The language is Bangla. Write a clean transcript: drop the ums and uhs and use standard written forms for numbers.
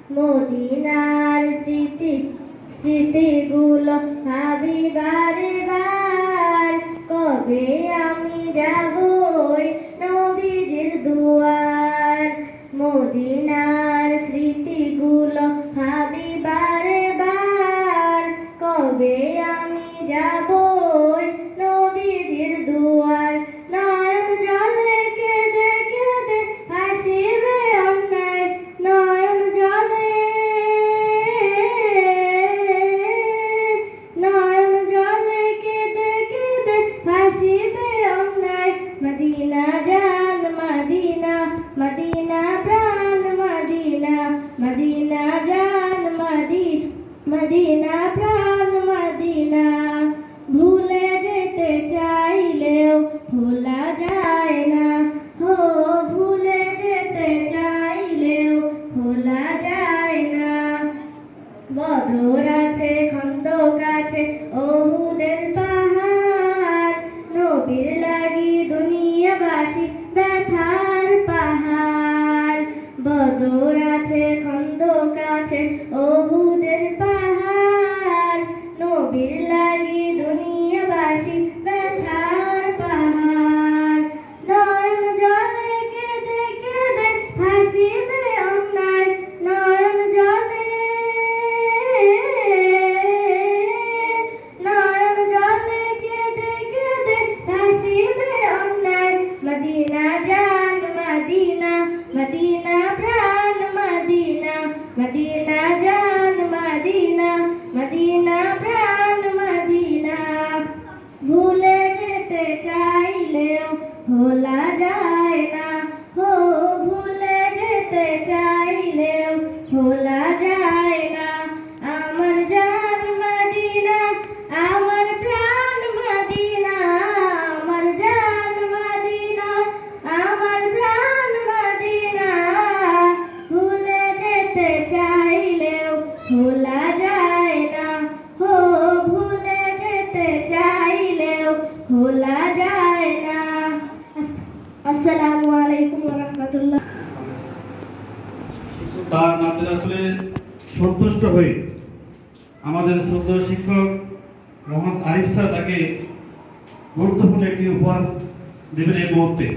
মদিনার স্মৃতিগুলো ভাবি বারে বার, কবে আমি যাব ওই নবীজির দুয়ার। মদিনার স্মৃতিগুলো ভাবি বারে বার, কবে আমি যাব ওই নবীজির দুয়ার। নয়ন জলে কেঁদে কেঁদে ভাসিবে অন্যায়, নয়ন জলে কেঁদে কেঁদে ভাসিবে অন্যায়। মদিনা জান মদিনা, মদিনা প্রাণ মদিনা, মদিনা জান মদিনা প্রাণ মদিনা। ভুলে যেতে চাইলেও ভোলা যায় না, হো ভুলে যেতে চাইলেও ভোলা যায় না। বদর আছে, খন্দক আছে, উহুদের পাহাড়, নবীর লাগি দুনিয়াবাসী ব্যথার পাহাড়। বদর আছে, খন্দক আছে, উহুদের পাহাড়, নবীর লাগি দুনিয়াবাসী ব্যথার পাহাড়। নয়ন জলে কেঁদে কেঁদে ভাসিবে অন্যায়, নয়ন জলে কেঁদে কেঁদে ভাসিবে অন্যায়। মদিনা জান মদিনা, মদিনা প্রাণ মদিনা, মদিনা জান মদিনা, মদিনা প্রাণ মদিনা। ভুলে যেতে চাইলেও ভোলা যায় না, হো ভুলে যেতে চাইলেও ভোলা যায় না। আমার জান মদিনা, আমার প্রাণ মদিনা, আমার জান মদিনা, আমার প্রাণ মদিনা। ভুলে যেতে চাইলেও ভোলা যায় না, হো ভুলে যেতে চাইলেও ভোলা যায় না। আসসালামু আলাইকুম ওয়া রাহমাতুল্লাহ। তার নাতে আসলে সন্তুষ্ট হয়ে আমাদের শ্রদ্ধেয় শিক্ষক মোহাম্মদ আরিফ স্যার তাকে গুরুত্বপূর্ণ একটি উপহার দেবেন এই মুহূর্তে।